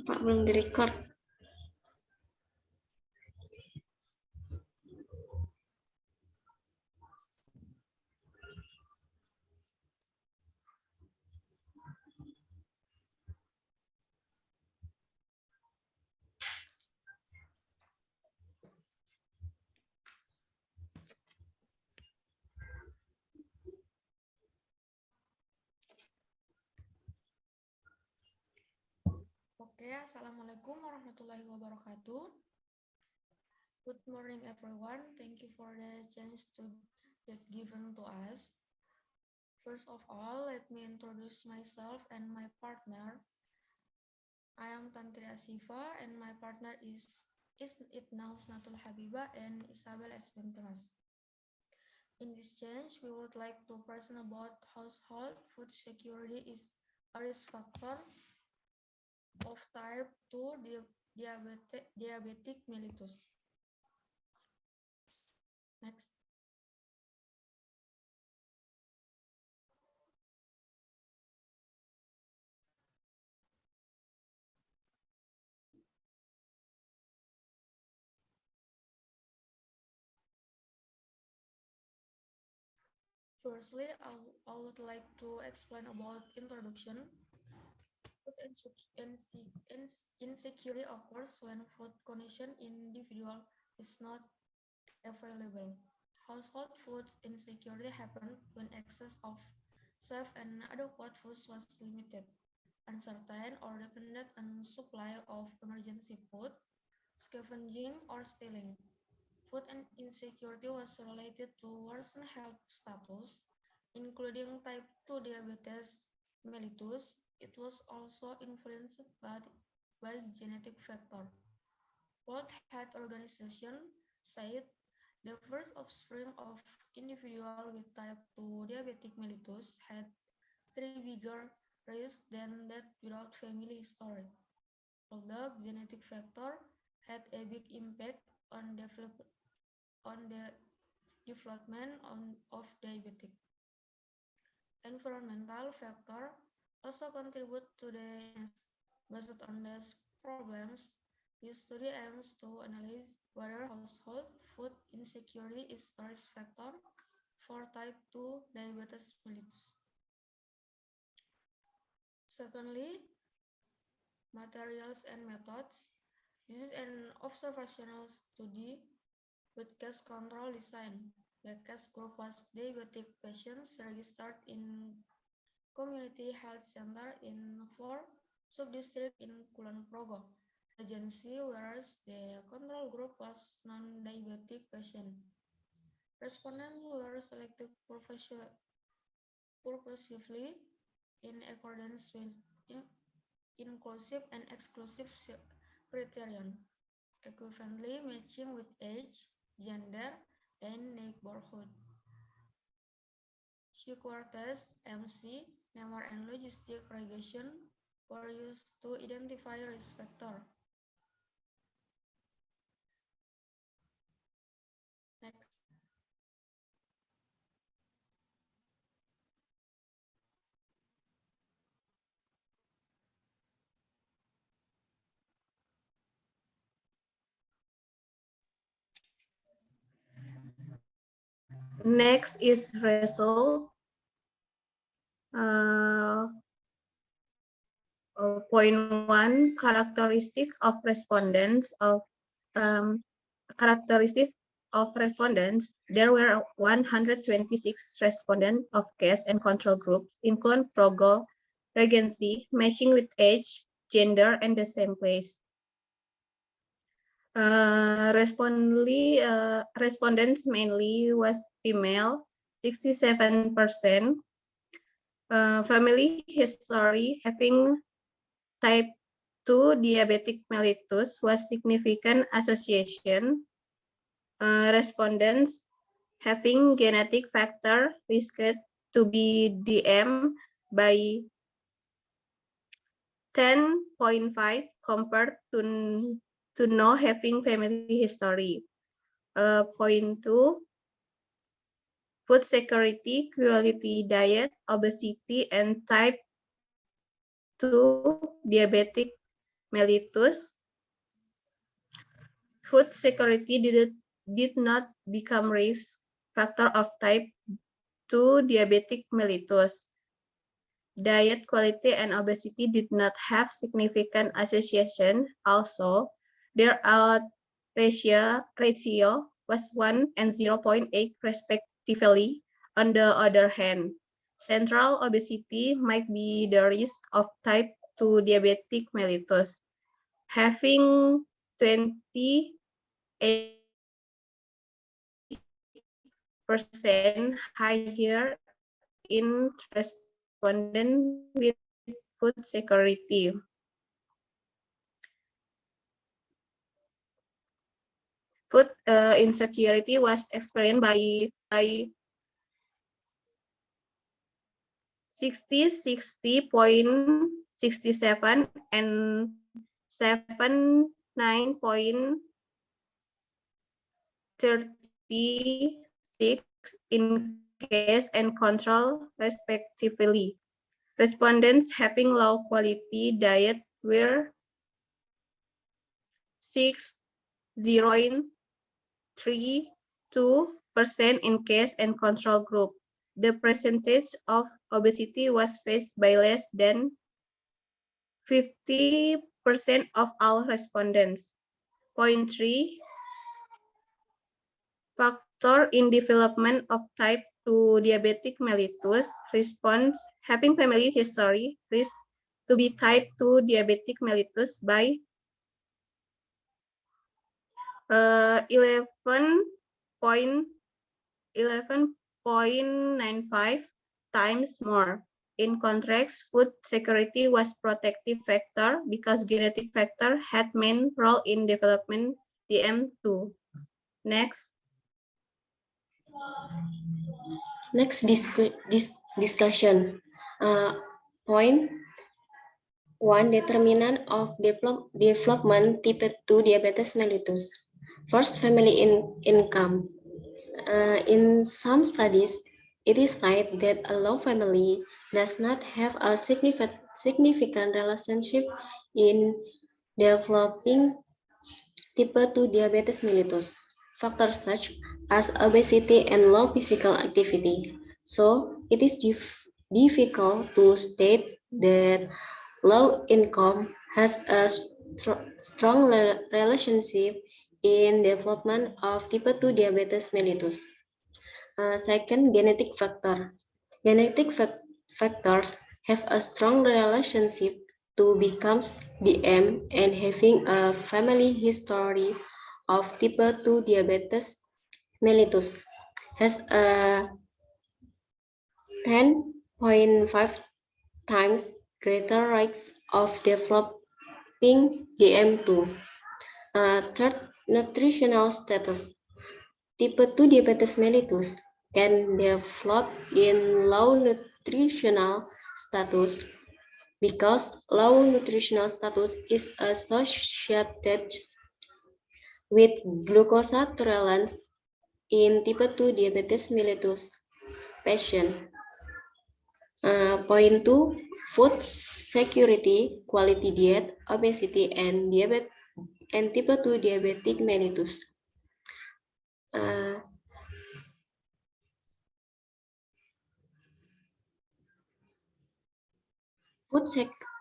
Pak belum direcord. Oke, Assalamualaikum warahmatullahi wabarakatuh. Good morning, everyone. Thank you for the chance that given to us. First of all, let me introduce myself and my partner. I am Tantri Asifa, and my partner is Itna Husnatul Habibah and Isabel S. Bentunas. In this change, we would like to present about household food security is a risk factor of type 2 diabetic mellitus. Next. Firstly, I would like to explain about introduction. Food insecurity occurs when food condition individual is not available. Household food insecurity happens when excess of safe and adequate food was limited, uncertain or dependent on supply of emergency food, scavenging or stealing. Food and insecurity was related to worsened health status, including type 2 diabetes mellitus. It was also influenced by genetic factor. World Health Organization said the first offspring of individual with type 2 diabetic mellitus had 3 bigger risks than that without family history. Although genetic factor had a big impact on the development of diabetic. Environmental factor also contribute to the illness. Based on these problems, this study aims to analyze whether household food insecurity is a risk factor for type 2 diabetes mellitus. Secondly, materials and methods. This is an observational study with case control design. The case group was diabetic patients registered in community health center in 4 sub-districts in Kulon Progo agency, whereas the control group was non-diabetic patient. Respondents were selected purposefully in accordance with inclusive and exclusive criterion, equivalently matching with age, gender, and neighborhood. Sequence test, MC, number and logistic regression were used to identify risk factor. Next. Next is result. Point 1, characteristic of respondents there were 126 respondents of case and control groups, including Progo, Regency, matching with age, gender, and the same place. Respondents mainly was female, 67%. Family history having type 2 diabetic mellitus was significant association. Respondents having genetic factor risked to be DM by 10.5 compared to no having family history. Point 2, food security, quality diet, obesity, and type 2 diabetic mellitus, food security did not become risk factor of type 2 diabetic mellitus. Diet quality and obesity did not have significant association. Also, their odds ratio was 1 and 0.8 respectively. On the other hand, central obesity might be the risk of type 2 diabetic mellitus, having 28% higher in respondents with food security. Food insecurity was experienced by 60.67 and 79.36 in case and control respectively. Respondents having low quality diet were 0.32% in case and control group. The percentage of obesity was faced by less than 50% of all respondents. Point 3, factor in development of type 2 diabetic mellitus response having family history risk to be type 2 diabetic mellitus by 11.95 times more. In contrast, food security was protective factor because genetic factor had main role in development DM2. Next. Next discussion. Point 1, determinant of development type 2 diabetes mellitus. First, family income. In some studies, it is cited that a low family does not have a significant relationship in developing type 2 diabetes mellitus. Factors such as obesity and low physical activity. So, it is difficult to state that low income has a strong relationship in development of type 2 diabetes mellitus. Second, genetic factor. Genetic factors have a strong relationship to becomes DM and having a family history of type 2 diabetes mellitus has a 10.5 times greater rates of developing DM2. Third, nutritional status. Type 2 diabetes mellitus can develop in low nutritional status because low nutritional status is associated with glucose tolerance in type 2 diabetes mellitus patient. Point 2, food security, quality diet, obesity, and diabetes and type 2 diabetic mellitus. Food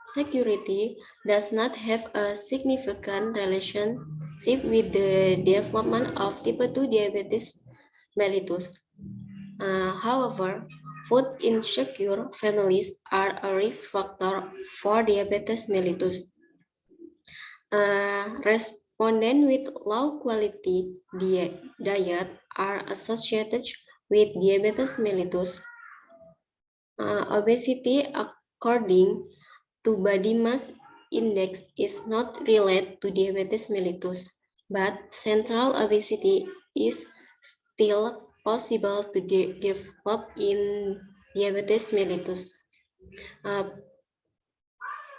security does not have a significant relationship with the development of type 2 diabetes mellitus. However, food insecure families are a risk factor for diabetes mellitus. Respondents with low quality diet are associated with diabetes mellitus. Obesity, according to body mass index, is not related to diabetes mellitus, but central obesity is still possible to develop in diabetes mellitus.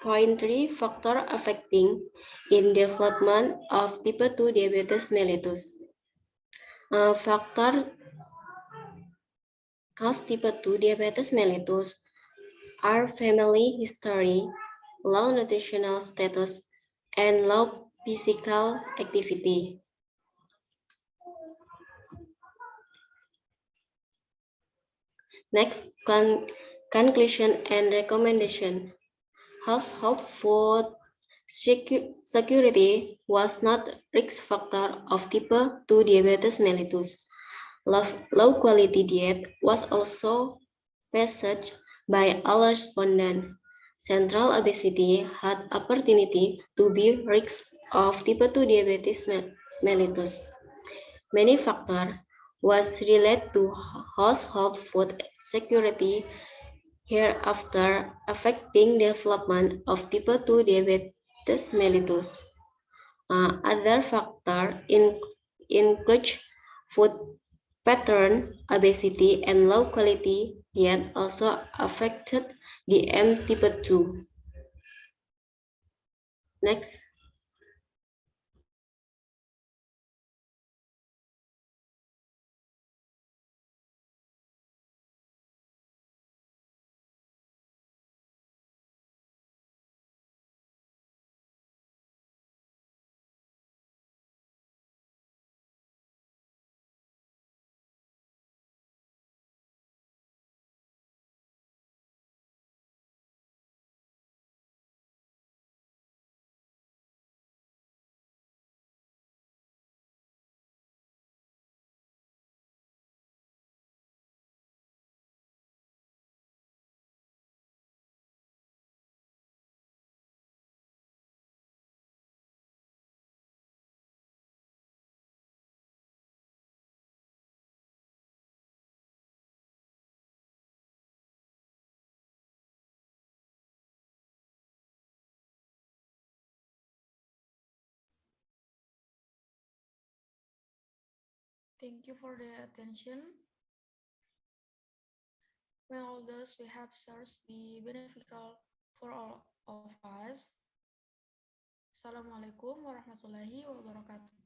Point 3, factor affecting in development of type 2 diabetes mellitus. Factor cause type 2 diabetes mellitus are family history, low nutritional status, and low physical activity. Next, conclusion and recommendation. Household food security was not risk factor of type 2 diabetes mellitus. Low quality diet was also faced by all respondents. Central obesity had opportunity to be risk of type 2 diabetes mellitus. Many factors was related to household food security hereafter affecting development of type 2 diabetes mellitus. Other factors include food pattern, obesity, and low quality diet also affected DM type 2. Next. Thank you for the attention. May all those we have shared be beneficial for all of us. Assalamualaikum warahmatullahi wabarakatuh.